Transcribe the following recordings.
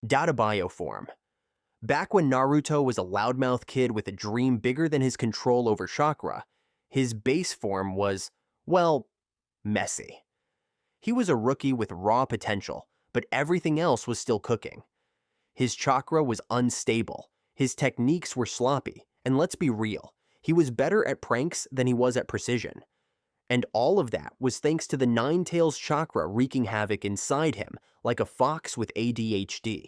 Dattebayo Form. Back when Naruto was a loudmouth kid with a dream bigger than his control over chakra, his base form was, well, messy. He was a rookie with raw potential, but everything else was still cooking. His chakra was unstable, his techniques were sloppy, and let's be real, he was better at pranks than he was at precision. And all of that was thanks to the Nine Tails chakra wreaking havoc inside him like a fox with ADHD.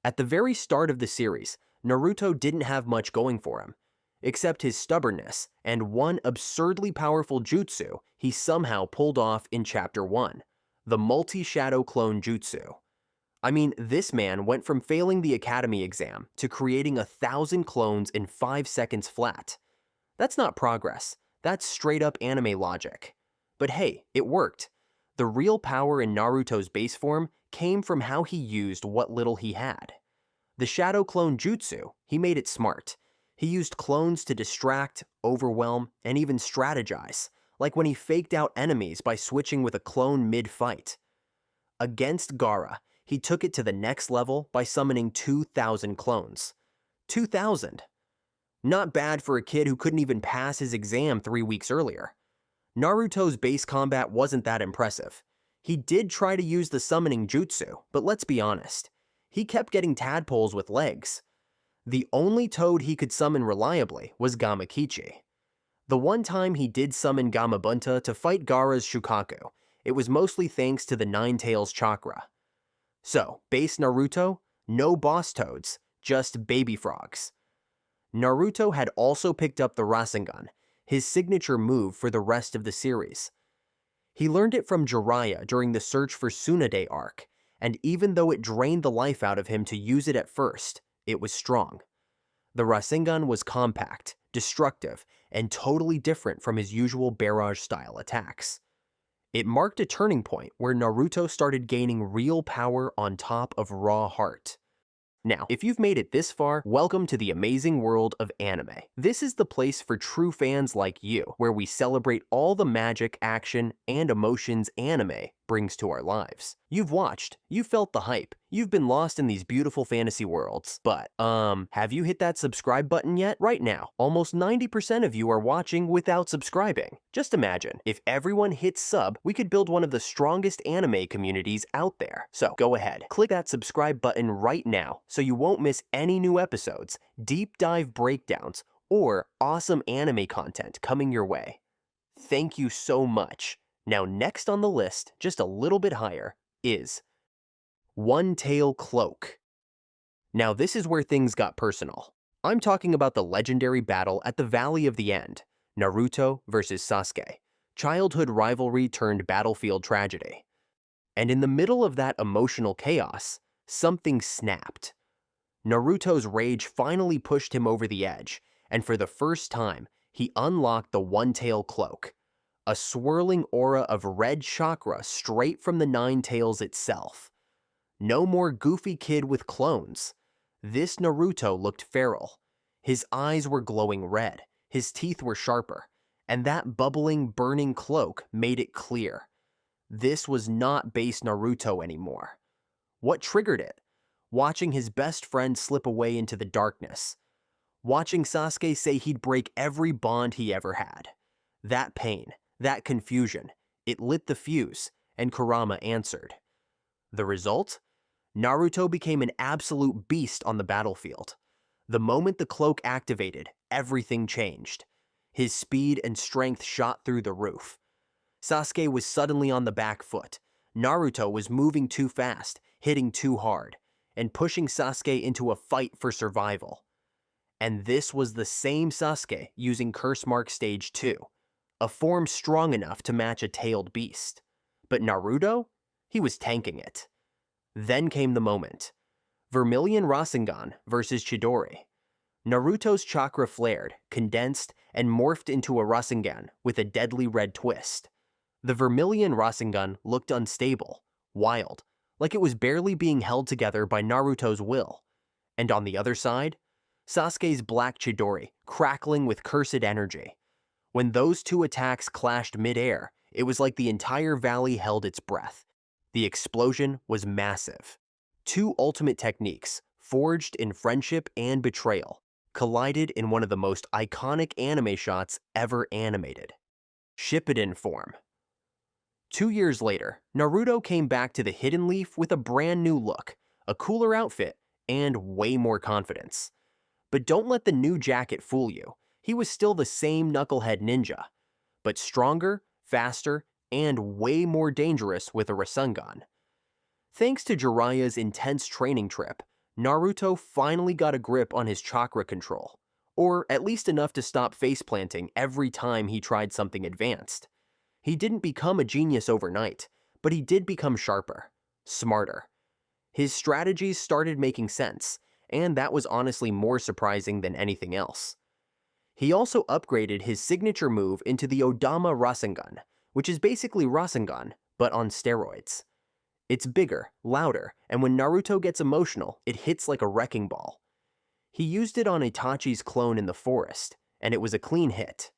At the very start of the series, Naruto didn't have much going for him, except his stubbornness and one absurdly powerful jutsu he somehow pulled off in Chapter 1, the Multi Shadow Clone Jutsu. I mean, this man went from failing the academy exam to creating 1,000 clones in 5 seconds flat. That's not progress, that's straight up anime logic. But hey, it worked. The real power in Naruto's base form came from how he used what little he had. The Shadow Clone Jutsu, he made it smart. He used clones to distract, overwhelm, and even strategize, like when he faked out enemies by switching with a clone mid-fight. Against Gaara, he took it to the next level by summoning 2,000 clones. 2,000! Not bad for a kid who couldn't even pass his exam 3 weeks earlier. Naruto's base combat wasn't that impressive. He did try to use the summoning jutsu, but let's be honest. He kept getting tadpoles with legs. The only toad he could summon reliably was Gamakichi. The one time he did summon Gamabunta to fight Gaara's Shukaku, it was mostly thanks to the Nine Tails chakra. So, base Naruto, no boss toads, just baby frogs. Naruto had also picked up the Rasengan, his signature move for the rest of the series. He learned it from Jiraiya during the Search for Tsunade arc, and even though it drained the life out of him to use it at first, it was strong. The Rasengan was compact, destructive, and totally different from his usual barrage-style attacks. It marked a turning point where Naruto started gaining real power on top of raw heart. Now, if you've made it this far, welcome to the amazing world of anime. This is the place for true fans like you, where we celebrate all the magic, action, and emotions anime brings to our lives. You've watched, you've felt the hype, you've been lost in these beautiful fantasy worlds, but, have you hit that subscribe button yet? Right now, almost 90% of you are watching without subscribing. Just imagine, if everyone hits sub, we could build one of the strongest anime communities out there. So, go ahead, click that subscribe button right now so you won't miss any new episodes, deep dive breakdowns, or awesome anime content coming your way. Thank you so much. Now next on the list, just a little bit higher, is Tail Cloak. Now this is where things got personal. I'm talking about the legendary battle at the Valley of the End, Naruto versus Sasuke, childhood rivalry turned battlefield tragedy. And in the middle of that emotional chaos, something snapped. Naruto's rage finally pushed him over the edge, and for the first time, he unlocked the Tail Cloak, a swirling aura of red chakra straight from the Nine Tails itself. No more goofy kid with clones. This Naruto looked feral. His eyes were glowing red, his teeth were sharper, and that bubbling, burning cloak made it clear. This was not base Naruto anymore. What triggered it? Watching his best friend slip away into the darkness. Watching Sasuke say he'd break every bond he ever had. That pain, that confusion, it lit the fuse, and Kurama answered. The result? Naruto became an absolute beast on the battlefield. The moment the cloak activated, everything changed. His speed and strength shot through the roof. Sasuke was suddenly on the back foot. Naruto was moving too fast, hitting too hard, and pushing Sasuke into a fight for survival. And this was the same Sasuke using Curse Mark Stage 2, a form strong enough to match a tailed beast. But Naruto? He was tanking it. Then came the moment. Vermilion Rasengan versus Chidori. Naruto's chakra flared, condensed, and morphed into a Rasengan with a deadly red twist. The Vermilion Rasengan looked unstable, wild, like it was barely being held together by Naruto's will. And on the other side, Sasuke's black Chidori, crackling with cursed energy. When those two attacks clashed mid-air, it was like the entire valley held its breath. The explosion was massive. Two ultimate techniques, forged in friendship and betrayal, collided in one of the most iconic anime shots ever animated. Shippuden Form. 2 years later, Naruto came back to the Hidden Leaf with a brand new look, a cooler outfit, and way more confidence. But don't let the new jacket fool you. He was still the same knucklehead ninja, but stronger, faster, and way more dangerous with a Rasengan. Thanks to Jiraiya's intense training trip, Naruto finally got a grip on his chakra control, or at least enough to stop faceplanting every time he tried something advanced. He didn't become a genius overnight, but he did become sharper, smarter. His strategies started making sense, and that was honestly more surprising than anything else. He also upgraded his signature move into the Odama Rasengan, which is basically Rasengan, but on steroids. It's bigger, louder, and when Naruto gets emotional, it hits like a wrecking ball. He used it on Itachi's clone in the forest, and it was a clean hit.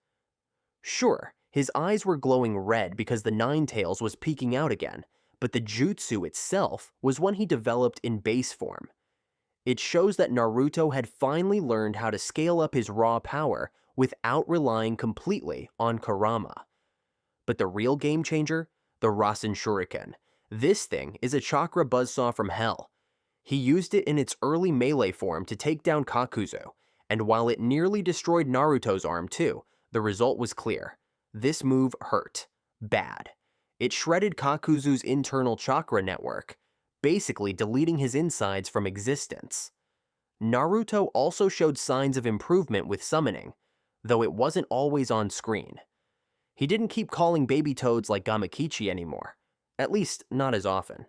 Sure, his eyes were glowing red because the Nine Tails was peeking out again, but the jutsu itself was one he developed in base form. It shows that Naruto had finally learned how to scale up his raw power without relying completely on Kurama. But the real game changer? The Rosen Shuriken. This thing is a chakra buzzsaw from hell. He used it in its early melee form to take down Kakuzu, and while it nearly destroyed Naruto's arm too, the result was clear. This move hurt. Bad. It shredded Kakuzu's internal chakra network, basically deleting his insides from existence. Naruto also showed signs of improvement with summoning, though it wasn't always on screen. He didn't keep calling baby toads like Gamakichi anymore, at least not as often.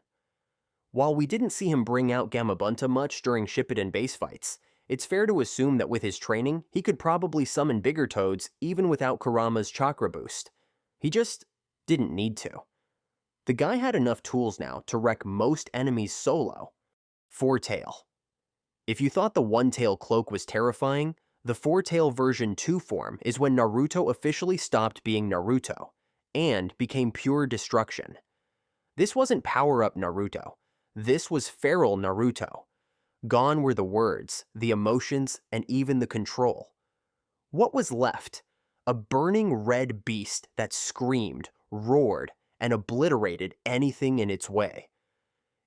While we didn't see him bring out Gamabunta much during Shippuden base fights, it's fair to assume that with his training, he could probably summon bigger toads even without Kurama's chakra boost. He just didn't need to. The guy had enough tools now to wreck most enemies solo. Fourtale. If you thought the Tail Cloak was terrifying, the Fourtale version 2 form is when Naruto officially stopped being Naruto and became pure destruction. This wasn't power-up Naruto. This was feral Naruto. Gone were the words, the emotions, and even the control. What was left? A burning red beast that screamed, roared, and obliterated anything in its way.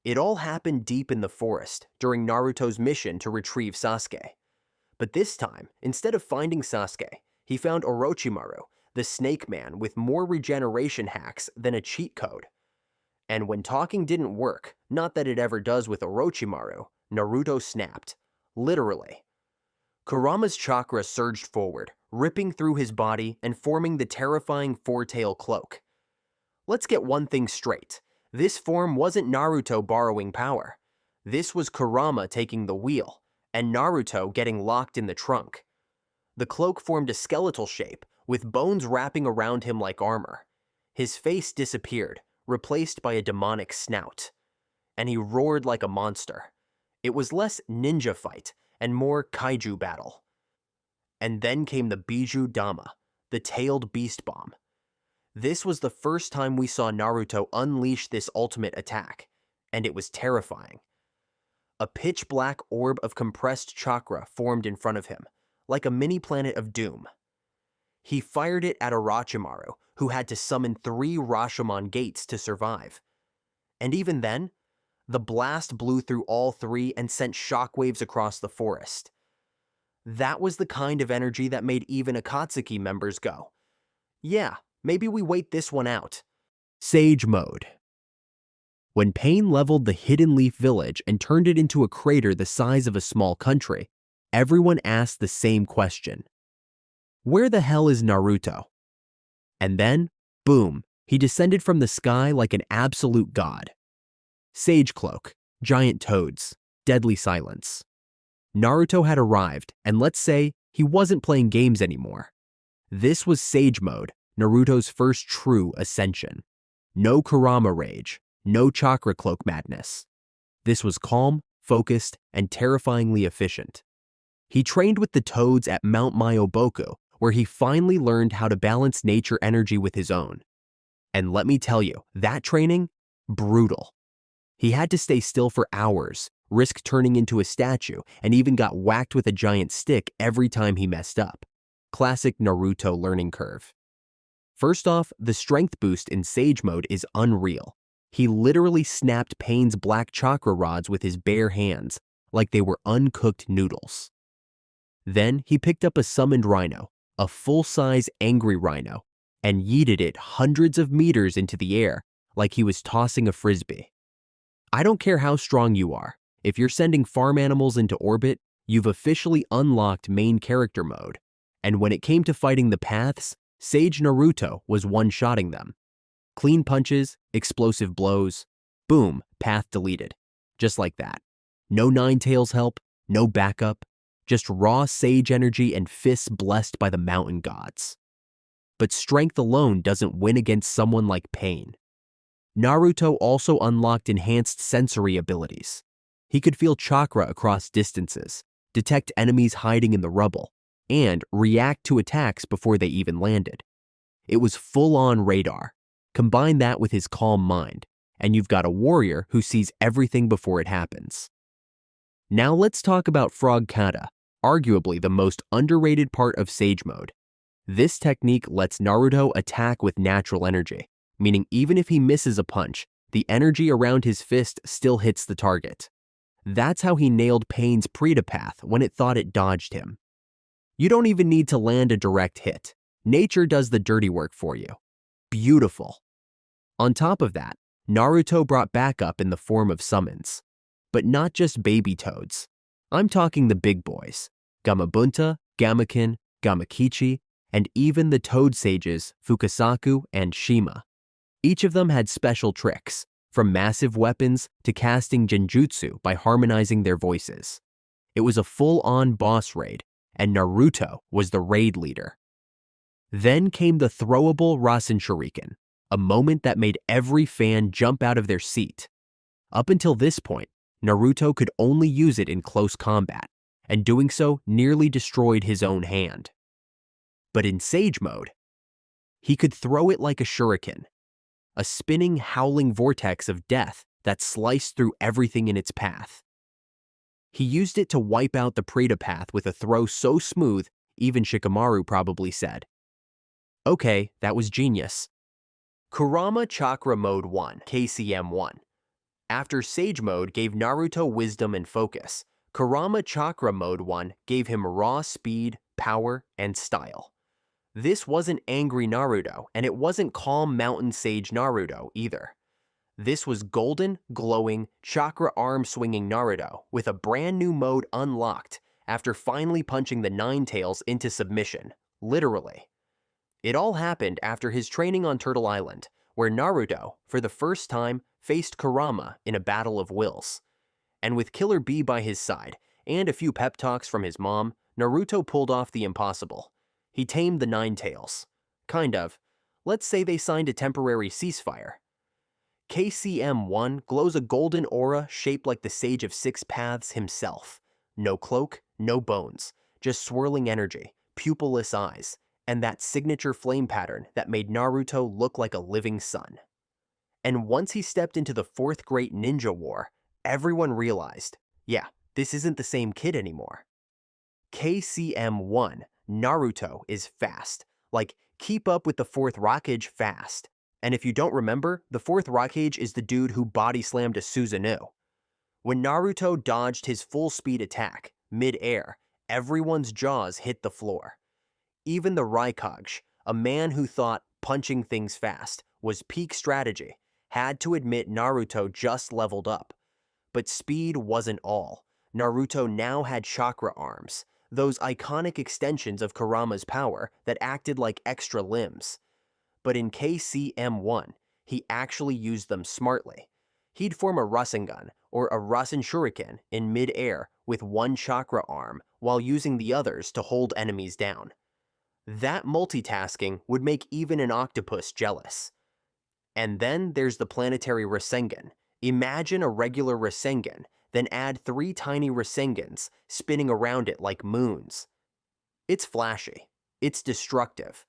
It all happened deep in the forest during Naruto's mission to retrieve Sasuke. But this time, instead of finding Sasuke, he found Orochimaru, the Snake Man with more regeneration hacks than a cheat code. And when talking didn't work, not that it ever does with Orochimaru, Naruto snapped. Literally. Kurama's chakra surged forward, ripping through his body and forming the terrifying Tail Cloak. Let's get one thing straight. This form wasn't Naruto borrowing power. This was Kurama taking the wheel, and Naruto getting locked in the trunk. The cloak formed a skeletal shape, with bones wrapping around him like armor. His face disappeared, replaced by a demonic snout. And he roared like a monster. It was less ninja fight and more kaiju battle. And then came the Biju Dama, the tailed beast bomb. This was the first time we saw Naruto unleash this ultimate attack, and it was terrifying. A pitch-black orb of compressed chakra formed in front of him, like a mini-planet of doom. He fired it at Orochimaru, who had to summon 3 Rashomon gates to survive. And even then, the blast blew through all 3 and sent shockwaves across the forest. That was the kind of energy that made even Akatsuki members go, yeah, maybe we wait this one out. Sage Mode. When Pain leveled the Hidden Leaf Village and turned it into a crater the size of a small country, everyone asked the same question. Where the hell is Naruto? And then, boom, he descended from the sky like an absolute god. Sage Cloak, giant toads, deadly silence. Naruto had arrived, and let's say he wasn't playing games anymore. This was Sage Mode, Naruto's first true ascension. No Kurama rage, no Chakra Cloak madness. This was calm, focused, and terrifyingly efficient. He trained with the toads at Mount Myoboku, where he finally learned how to balance nature energy with his own. And let me tell you, that training, brutal. He had to stay still for hours, risk turning into a statue, and even got whacked with a giant stick every time he messed up. Classic Naruto learning curve. First off, the strength boost in Sage Mode is unreal. He literally snapped Pain's black chakra rods with his bare hands, like they were uncooked noodles. Then he picked up a summoned rhino, a full-size angry rhino, and yeeted it hundreds of meters into the air like he was tossing a frisbee. I don't care how strong you are, if you're sending farm animals into orbit, you've officially unlocked main character mode, and when it came to fighting the paths, Sage Naruto was one-shotting them. Clean punches, explosive blows, boom, path deleted. Just like that. No Ninetales help, no backup, just raw sage energy and fists blessed by the mountain gods. But strength alone doesn't win against someone like Pain. Naruto also unlocked enhanced sensory abilities. He could feel chakra across distances, detect enemies hiding in the rubble, and react to attacks before they even landed. It was full-on radar. Combine that with his calm mind, and you've got a warrior who sees everything before it happens. Now let's talk about Frog Kata, arguably the most underrated part of Sage Mode. This technique lets Naruto attack with natural energy, meaning even if he misses a punch, the energy around his fist still hits the target. That's how he nailed Pain's Preta path when it thought it dodged him. You don't even need to land a direct hit. Nature does the dirty work for you. Beautiful. On top of that, Naruto brought backup in the form of summons. But not just baby toads. I'm talking the big boys. Gamabunta, Gamakin, Gamakichi, and even the toad sages Fukasaku and Shima. Each of them had special tricks, from massive weapons to casting genjutsu by harmonizing their voices. It was a full-on boss raid, and Naruto was the raid leader. Then came the throwable Rosen Shuriken, a moment that made every fan jump out of their seat. Up until this point, Naruto could only use it in close combat, and doing so nearly destroyed his own hand. But in Sage Mode, he could throw it like a shuriken, a spinning, howling vortex of death that sliced through everything in its path. He used it to wipe out the Preta path with a throw so smooth, even Shikamaru probably said, "Okay, that was genius." Kurama Chakra Mode 1, KCM1. After Sage Mode gave Naruto wisdom and focus, Kurama Chakra Mode 1 gave him raw speed, power, and style. This wasn't angry Naruto, and it wasn't calm mountain sage Naruto either. This was golden, glowing, chakra arm-swinging Naruto with a brand new mode unlocked after finally punching the Ninetales into submission, literally. It all happened after his training on Turtle Island, where Naruto, for the first time, faced Kurama in a battle of wills. And with Killer Bee by his side, and a few pep talks from his mom, Naruto pulled off the impossible. He tamed the Ninetales. Kind of. Let's say they signed a temporary ceasefire. KCM1 glows a golden aura shaped like the Sage of Six Paths himself. No cloak, no bones, just swirling energy, pupilless eyes, and that signature flame pattern that made Naruto look like a living sun. And once he stepped into the fourth great ninja war, everyone realized, yeah, this isn't the same kid anymore. KCM1, Naruto is fast. Like, keep up with the fourth Raikage fast. And if you don't remember, the fourth Raikage is the dude who body slammed a Susanoo. When Naruto dodged his full speed attack, mid-air, everyone's jaws hit the floor. Even the Raikage, a man who thought punching things fast was peak strategy, had to admit Naruto just leveled up. But speed wasn't all. Naruto now had chakra arms, those iconic extensions of Kurama's power that acted like extra limbs. But in KCM1, he actually used them smartly. He'd form a Rasengan, or a Rosen Shuriken, in mid-air with one chakra arm while using the others to hold enemies down. That multitasking would make even an octopus jealous. And then there's the planetary Rasengan. Imagine a regular Rasengan, then add 3 tiny Rasengans spinning around it like moons. It's flashy, it's destructive,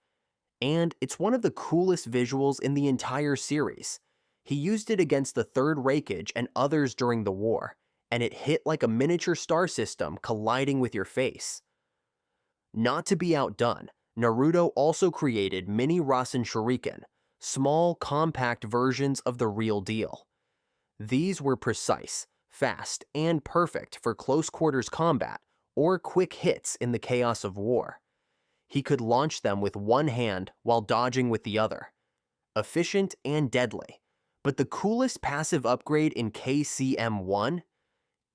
and it's one of the coolest visuals in the entire series. He used it against the Third Reikage and others during the war, and it hit like a miniature star system colliding with your face. Not to be outdone, Naruto also created mini Rosen Shuriken, small, compact versions of the real deal. These were precise, fast, and perfect for close-quarters combat or quick hits in the chaos of war. He could launch them with one hand while dodging with the other. Efficient and deadly. But the coolest passive upgrade in KCM1?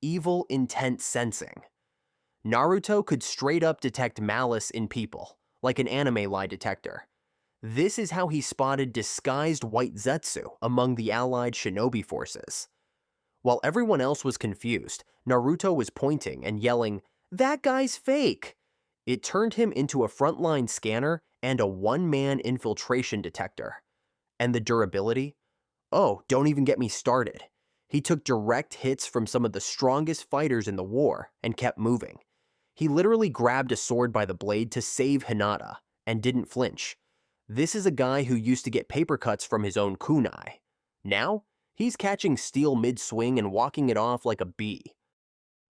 Evil Intent Sensing. Naruto could straight up detect malice in people, like an anime lie detector. This is how he spotted disguised white Zetsu among the allied shinobi forces. While everyone else was confused, Naruto was pointing and yelling, "That guy's fake!" It turned him into a frontline scanner and a one-man infiltration detector. And the durability? Oh, don't even get me started. He took direct hits from some of the strongest fighters in the war and kept moving. He literally grabbed a sword by the blade to save Hinata and didn't flinch. This is a guy who used to get paper cuts from his own kunai. Now, he's catching steel mid-swing and walking it off like a bee.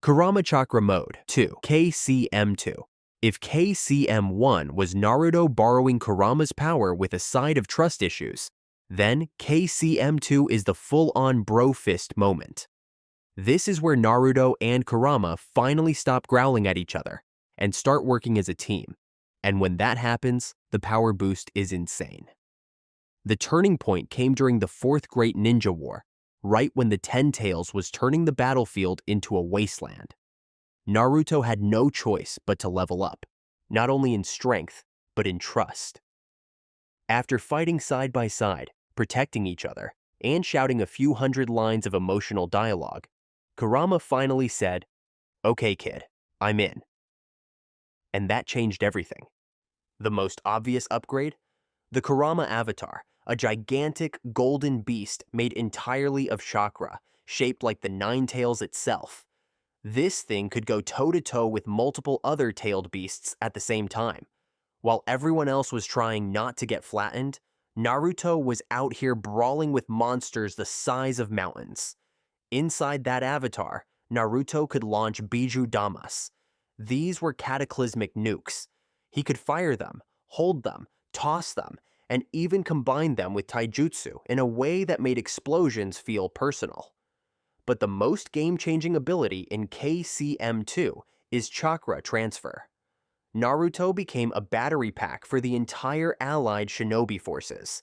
Kurama Chakra Mode 2, KCM2. If KCM1 was Naruto borrowing Kurama's power with a side of trust issues, then KCM2 is the full-on bro fist moment. This is where Naruto and Kurama finally stop growling at each other and start working as a team. And when that happens, the power boost is insane. The turning point came during the Fourth Great Ninja War, right when the Ten Tails was turning the battlefield into a wasteland. Naruto had no choice but to level up, not only in strength, but in trust. After fighting side by side, protecting each other, and shouting a few hundred lines of emotional dialogue, Kurama finally said, "Okay, kid, I'm in." And that changed everything. The most obvious upgrade? The Kurama avatar, a gigantic golden beast made entirely of chakra, shaped like the Nine Tails itself. This thing could go toe-to-toe with multiple other tailed beasts at the same time. While everyone else was trying not to get flattened, Naruto was out here brawling with monsters the size of mountains. Inside that avatar, Naruto could launch Biju Damas. These were cataclysmic nukes. He could fire them, hold them, toss them, and even combine them with taijutsu in a way that made explosions feel personal. But the most game-changing ability in KCM2 is chakra transfer. Naruto became a battery pack for the entire allied shinobi forces.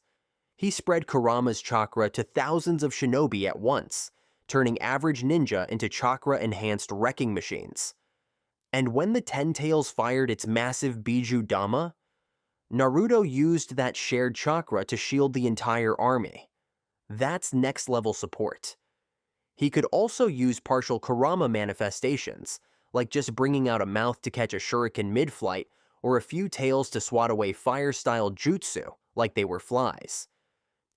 He spread Kurama's chakra to thousands of shinobi at once, turning average ninja into chakra-enhanced wrecking machines. And when the Ten Tails fired its massive Biju Dama, Naruto used that shared chakra to shield the entire army. That's next-level support. He could also use partial Kurama manifestations, like just bringing out a mouth to catch a shuriken mid-flight, or a few tails to swat away fire-style jutsu, like they were flies.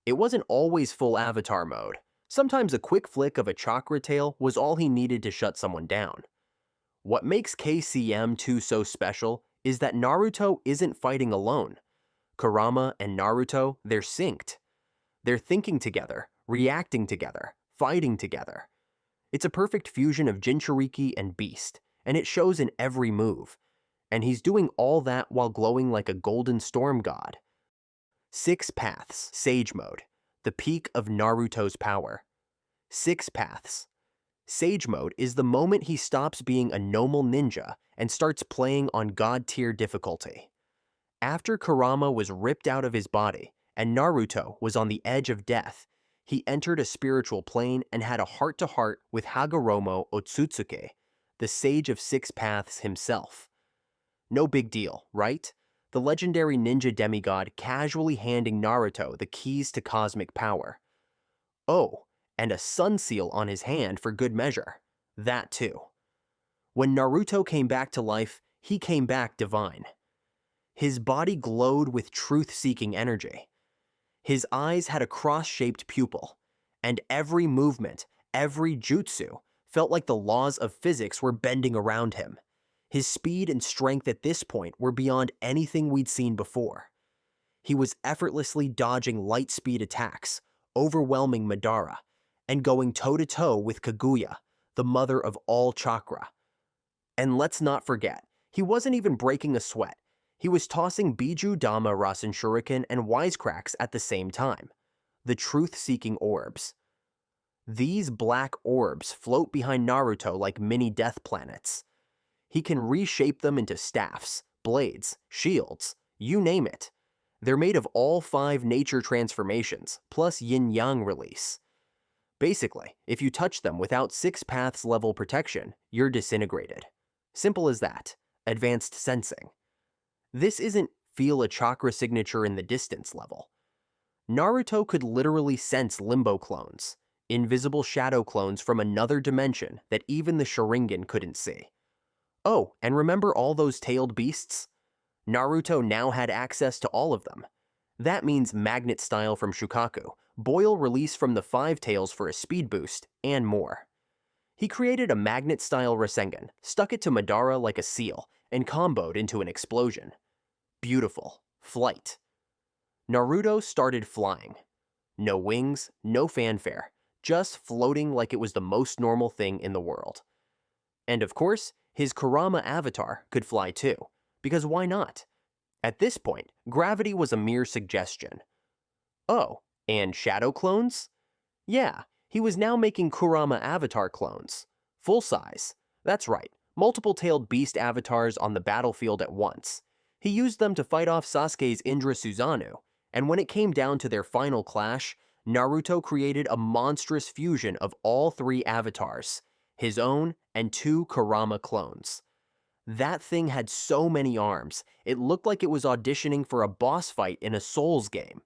It wasn't always full avatar mode. Sometimes a quick flick of a chakra tail was all he needed to shut someone down. What makes KCM2 so special is that Naruto isn't fighting alone. Kurama and Naruto, they're synced. They're thinking together, reacting together, fighting together. It's a perfect fusion of Jinchuriki and Beast, and it shows in every move. And he's doing all that while glowing like a golden storm god. 6 Paths, Sage Mode, the peak of Naruto's power. 6 Paths. Sage Mode is the moment he stops being a normal ninja and starts playing on God-tier difficulty. After Kurama was ripped out of his body and Naruto was on the edge of death, he entered a spiritual plane and had a heart-to-heart with Hagoromo Otsutsuki, the Sage of 6 Paths himself. No big deal, right? The legendary ninja demigod casually handing Naruto the keys to cosmic power. Oh, and a sun seal on his hand for good measure. That too. When Naruto came back to life, he came back divine. His body glowed with truth-seeking energy. His eyes had a cross-shaped pupil, and every movement, every jutsu, felt like the laws of physics were bending around him. His speed and strength at this point were beyond anything we'd seen before. He was effortlessly dodging light-speed attacks, overwhelming Madara, and going toe-to-toe with Kaguya, the mother of all chakra. And let's not forget, he wasn't even breaking a sweat. He was tossing Biju Dama Rosen Shuriken and wisecracks at the same time. The truth-seeking orbs. These black orbs float behind Naruto like mini death planets. He can reshape them into staffs, blades, shields, you name it. They're made of all 5 nature transformations, plus yin-yang release. Basically, if you touch them without 6 paths level protection, you're disintegrated. Simple as that. Advanced sensing. This isn't feel a chakra signature in the distance level. Naruto could literally sense limbo clones, invisible shadow clones from another dimension that even the Sharingan couldn't see. Oh, and remember all those tailed beasts? Naruto now had access to all of them. That means magnet style from Shukaku, boil release from the 5 tails for a speed boost, and more. He created a magnet-style Rasengan, stuck it to Madara like a seal, and comboed into an explosion. Beautiful. Flight. Naruto started flying. No wings, no fanfare, just floating like it was the most normal thing in the world. And of course, his Kurama avatar could fly too, because why not? At this point, gravity was a mere suggestion. Oh, and shadow clones? Yeah, he was now making Kurama avatar clones. Full size. That's right, multiple-tailed beast avatars on the battlefield at once. He used them to fight off Sasuke's Indra Susanoo, and when it came down to their final clash, Naruto created a monstrous fusion of all 3 avatars, his own and 2 Kurama clones. That thing had so many arms, it looked like it was auditioning for a boss fight in a Souls game.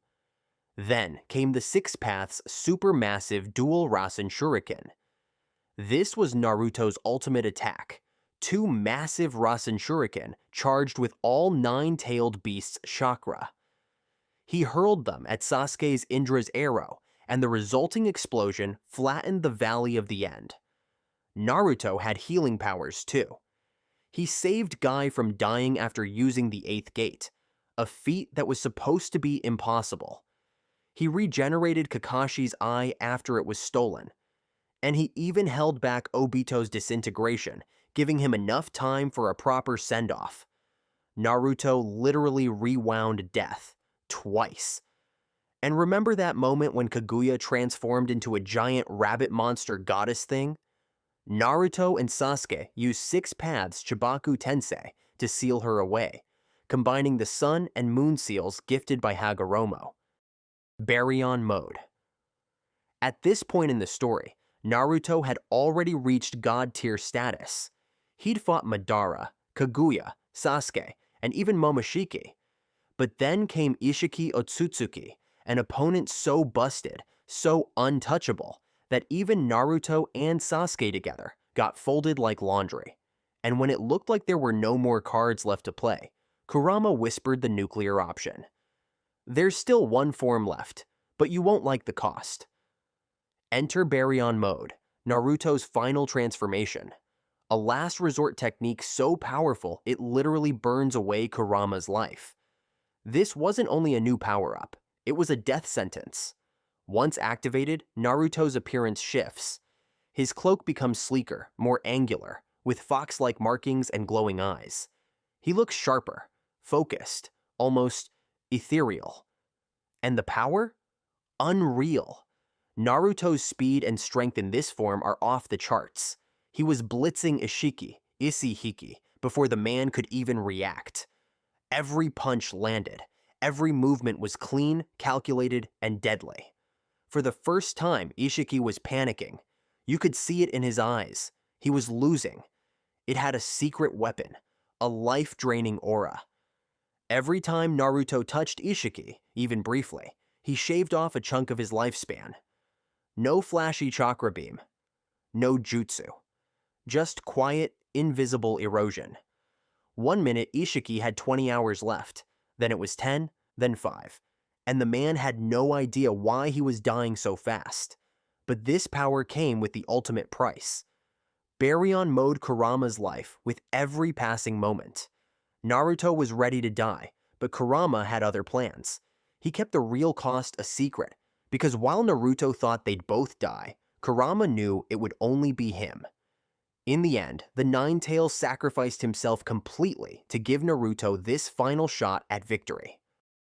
Then came the 6 Paths supermassive dual Rosen Shuriken. This was Naruto's ultimate attack. 2 massive Rosen Shuriken charged with all 9-tailed beasts' chakra. He hurled them at Sasuke's Indra's arrow, and the resulting explosion flattened the Valley of the End. Naruto had healing powers too. He saved Guy from dying after using the 8th gate, a feat that was supposed to be impossible. He regenerated Kakashi's eye after it was stolen, and he even held back Obito's disintegration, giving him enough time for a proper send-off. Naruto literally rewound death, twice. And remember that moment when Kaguya transformed into a giant rabbit monster goddess thing? Naruto and Sasuke used 6 Paths Chibaku Tensei to seal her away, combining the sun and moon seals gifted by Hagoromo. Baryon Mode. At this point in the story, Naruto had already reached God-tier status. He'd fought Madara, Kaguya, Sasuke, and even Momoshiki. But then came Ishiki Otsutsuki, an opponent so busted, so untouchable, that even Naruto and Sasuke together got folded like laundry. And when it looked like there were no more cards left to play, Kurama whispered the nuclear option. There's still one form left, but you won't like the cost. Enter Baryon Mode, Naruto's final transformation. A last resort technique so powerful it literally burns away Kurama's life. This wasn't only a new power-up, it was a death sentence. Once activated, Naruto's appearance shifts. His cloak becomes sleeker, more angular, with fox-like markings and glowing eyes. He looks sharper, focused, almost ethereal. And the power? Unreal. Naruto's speed and strength in this form are off the charts. He was blitzing Ishihiki, before the man could even react. Every punch landed. Every movement was clean, calculated, and deadly. For the first time, Ishiki was panicking. You could see it in his eyes. He was losing. It had a secret weapon, a life-draining aura. Every time Naruto touched Ishiki, even briefly, he shaved off a chunk of his lifespan. No flashy chakra beam. No jutsu. Just quiet, invisible erosion. 1 minute, Ishiki had 20 hours left. Then it was 10, then 5. And the man had no idea why he was dying so fast. But this power came with the ultimate price. Baryon Mode Kurama's life with every passing moment. Naruto was ready to die, but Kurama had other plans. He kept the real cost a secret, Because while Naruto thought they'd both die, Kurama knew it would only be him. In the end, the Nine-Tails sacrificed himself completely to give Naruto this final shot at victory.